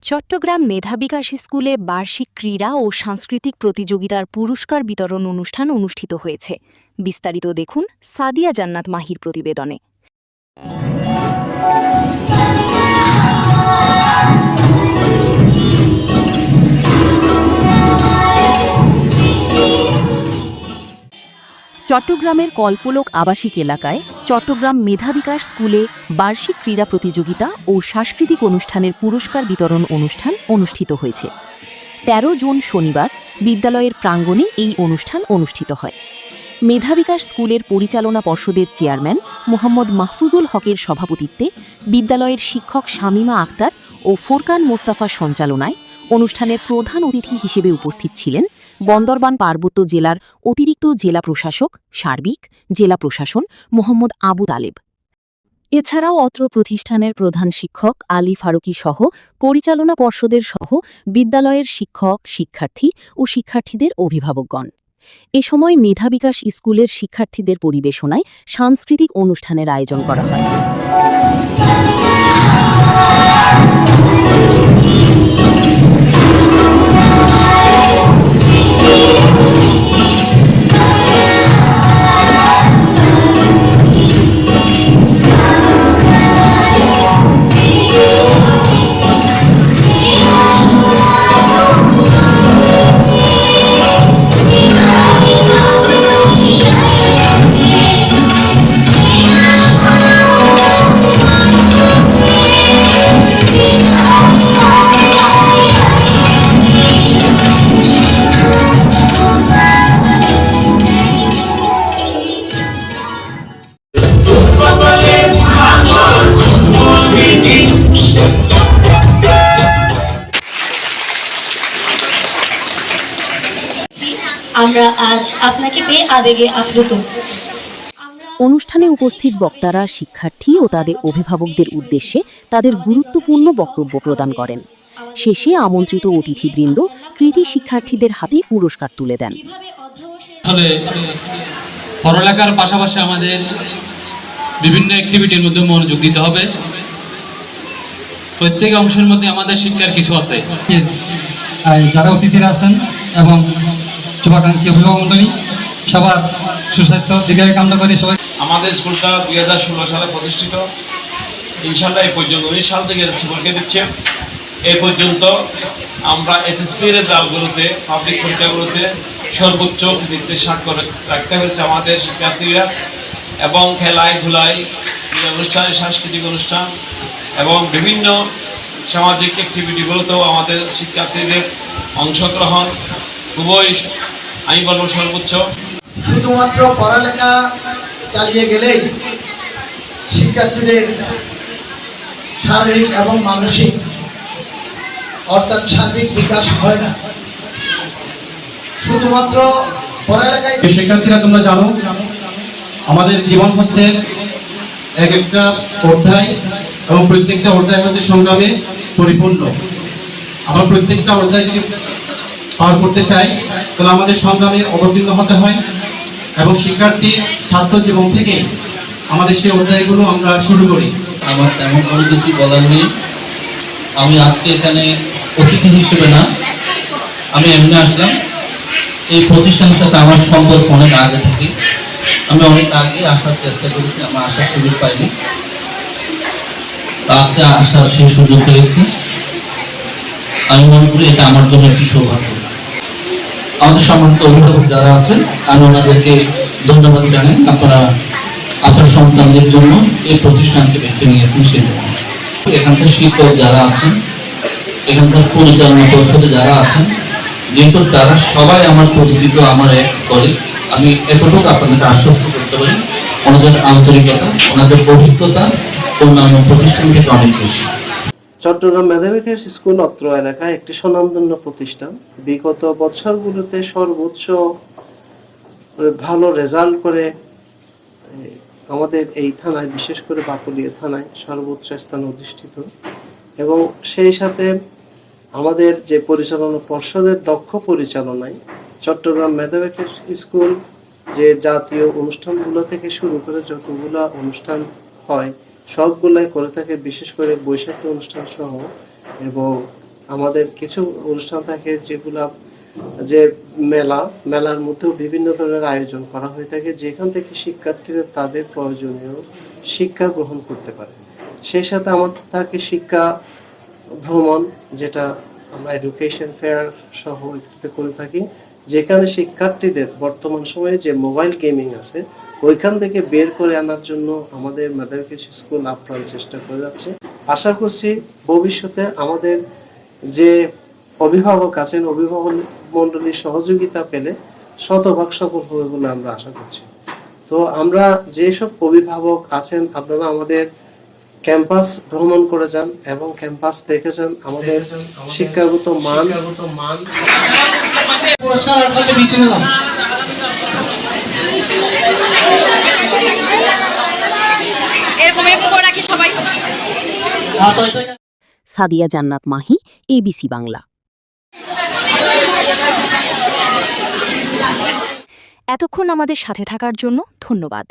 চট্টগ্রাম মেধা বিকাশ স্কুলে বার্ষিক ক্রীড়া ও সাংস্কৃতিক প্রতিযোগিতার পুরস্কার বিতরণ অনুষ্ঠান অনুষ্ঠিত হয়েছে। বিস্তারিত দেখুন সাদিয়া জান্নাত মাহির প্রতিবেদনে। চট্টগ্রামের কল্পলোক আবাসিক এলাকায় চট্টগ্রাম মেধা বিকাশ স্কুলে বার্ষিক ক্রীড়া প্রতিযোগিতা ও সাংস্কৃতিক অনুষ্ঠানের পুরস্কার বিতরণ অনুষ্ঠান অনুষ্ঠিত হয়েছে। ১৩ জুন শনিবার বিদ্যালয়ের প্রাঙ্গণে এই অনুষ্ঠান অনুষ্ঠিত হয়। মেধা বিকাশ স্কুলের পরিচালনা পর্ষদের চেয়ারম্যান মোহাম্মদ মাহফুজুল হকের সভাপতিত্বে বিদ্যালয়ের শিক্ষক শামীমা আক্তার ও ফোরকান মোস্তাফার সঞ্চালনায় অনুষ্ঠানের প্রধান অতিথি হিসেবে উপস্থিত ছিলেন বন্দরবান পার্বত্য জেলার অতিরিক্ত জেলা প্রশাসক সার্বিক জেলা প্রশাসন মোহাম্মদ আবু তালেব। এছাড়াও অত্র প্রতিষ্ঠানের প্রধান শিক্ষক আলী ফারুকী সহ পরিচালনা পর্ষদের সহ বিদ্যালয়ের শিক্ষক শিক্ষার্থী ও শিক্ষার্থীদের অভিভাবকগণ। এ সময় মেধা বিকাশ স্কুলের শিক্ষার্থীদের পরিবেশনায় সাংস্কৃতিক অনুষ্ঠানের আয়োজন করা হয়। আমরা আজ আপনাকে পেয়ে আবেগে আপ্লুত। অনুষ্ঠানে উপস্থিত বক্তারা শিক্ষার্থী ও তাদের অভিভাবকদের উদ্দেশ্যে তাদের গুরুত্বপূর্ণ বক্তব্য প্রদান করেন। শেষে আমন্ত্রিত অতিথিবৃন্দ কৃতি শিক্ষার্থীদের হাতে পুরস্কার তুলে দেন। আসলে পড়ালেখার পাশাপাশি আমাদের বিভিন্ন অ্যাক্টিভিটির মধ্যে মনোযোগ দিতে হবে। প্রত্যেক অংশের মধ্যে আমাদের শিক্ষার কিছু আছে। যারা অতিথিরা আছেন এবং শুভাকাঙ্ক্ষী অভিভাবকমণ্ডলী সবার সুস্বাস্থ্য দীর্ঘায়ু কামনা করে সবাই। আমাদের স্কুলটা 2016 সালে প্রতিষ্ঠিত। ইনশাআল্লাহ এই পর্যন্ত 19 সাল থেকে পরীক্ষা দিচ্ছে। এই পর্যন্ত আমরা এসএসসি রেজাল্টগুলোতে পাবলিক পরীক্ষাগুলোতে সর্বোচ্চ কৃতিত্বের স্বাক্ষর রাখতে পেরেছে আমাদের শিক্ষার্থীরা, এবং খেলায় ধুলায় অনুষ্ঠানে সাংস্কৃতিক অনুষ্ঠান এবং বিভিন্ন সামাজিক অ্যাক্টিভিটিগুলোতেও আমাদের শিক্ষার্থীদের অংশগ্রহণ খুবই, আমি বলবো, সর্বোচ্চ। শুধুমাত্র পড়ালেখা চালিয়ে গেলেই শিক্ষার্থীদের শারীরিক এবং মানসিক অর্থাৎ সার্বিক বিকাশ হয় না। শুধুমাত্র পড়ালেখায় শিক্ষার্থীরা তোমরা জানো আমাদের জীবন হচ্ছে এক একটা অধ্যায় এবং প্রত্যেকটা অধ্যায় হচ্ছে সংগ্রামে পরিপূর্ণ। আমরা প্রত্যেকটা অধ্যায় যদি পার করতে চাই তাহলে আমাদের সংগ্রামে অবতীর্ণ হতে হয়, এবং শিক্ষার্থী ছাত্র জীবন থেকে আমাদের সেই অধ্যায়গুলো আমরা শুরু করি। আমার তেমন কোনো কিছু বলার নেই। আমি আজকে এখানে অতিথি হিসেবে না, আমি এমনি আসলাম। এই প্রতিষ্ঠানের সাথে আমার সম্পর্ক অনেক আগে থেকে, আমি অনেক আগে আসার চেষ্টা করেছি, আমার আসার সুযোগ পাইনি। আজকে আসার সেই সুযোগ হয়েছে। আমি মনে করি এটা আমার জন্য একটি সৌভাগ্য। আমাদের সম্মানিত অভিভাবক যারা আছেন আমি ওনাদেরকে ধন্যবাদ জানাই। আপনারা আপনার সন্তানদের জন্য এই প্রতিষ্ঠানকে বেছে নিয়েছেন। সেই জন্য এখানকার শিক্ষক যারা আছেন, এখানকার পরিচালনা পর্ষদে যারা আছেন, যেহেতু তারা সবাই আমার পরিচিত, আমার এক্স কলিগ, আমি এতটুকু আপনাদেরকে আশ্বস্ত করতে পারি ওনাদের আন্তরিকতা, ওনাদের অভিজ্ঞতা অন্যান্য প্রতিষ্ঠান থেকে অনেক বেশি। চট্টগ্রাম মেধা বিকাশ স্কুল অত্র এলাকায় একটি স্বনামধন্য প্রতিষ্ঠান। বিগত বছরগুলোতে সর্বোচ্চ ভালো রেজাল্ট করে আমাদের এই থানায়, বিশেষ করে বাকুলিয়া থানায় সর্বোচ্চ স্থান অধিষ্ঠিত, এবং সেই সাথে আমাদের যে পরিচালনা পর্ষদের দক্ষ পরিচালনায় চট্টগ্রাম মেধা বিকাশ স্কুল যে জাতীয় অনুষ্ঠানগুলো থেকে শুরু করে যতগুলো অনুষ্ঠান হয় সবগুলাই করে থাকে, বিশেষ করে বৈশাখী অনুষ্ঠান সহ, এবং আমাদের কিছু অনুষ্ঠান থাকে যেগুলা যে মেলার মধ্যেও বিভিন্ন ধরনের আয়োজন করা হয়ে থাকে, যেখান থেকে শিক্ষার্থীরা তাদের প্রয়োজনীয় শিক্ষা গ্রহণ করতে পারে। সেই সাথে আমাদের থাকে শিক্ষা ভ্রমণ, যেটা আমরা এডুকেশন ফেয়ার সহ একসাথে করে থাকি, যেখানে শিক্ষার্থীদের বর্তমান সময়ে যে মোবাইল গেমিং আছে ওইখান থেকে বের করে আনার জন্য আমাদের মাদারকেশ স্কুল আপ্রাণ চেষ্টা করে যাচ্ছে। আশা করছি ভবিষ্যতে আমাদের যে অভিভাবক আছেন, অভিভাবক মণ্ডলীর সহযোগিতা পেলে শতভাগ সফল হবে বলে আমরা আশা করছি। তো আমরা যেসব অভিভাবক আছেন, আপনারা আমাদের ক্যাম্পাস ভ্রমণ করে যান এবং ক্যাম্পাস দেখে যান, আমাদের শিক্ষাগত মান সাদিয়া জান্নাত মাহি, এবিসি বাংলা। এতক্ষণ আমাদের সাথে থাকার জন্য ধন্যবাদ।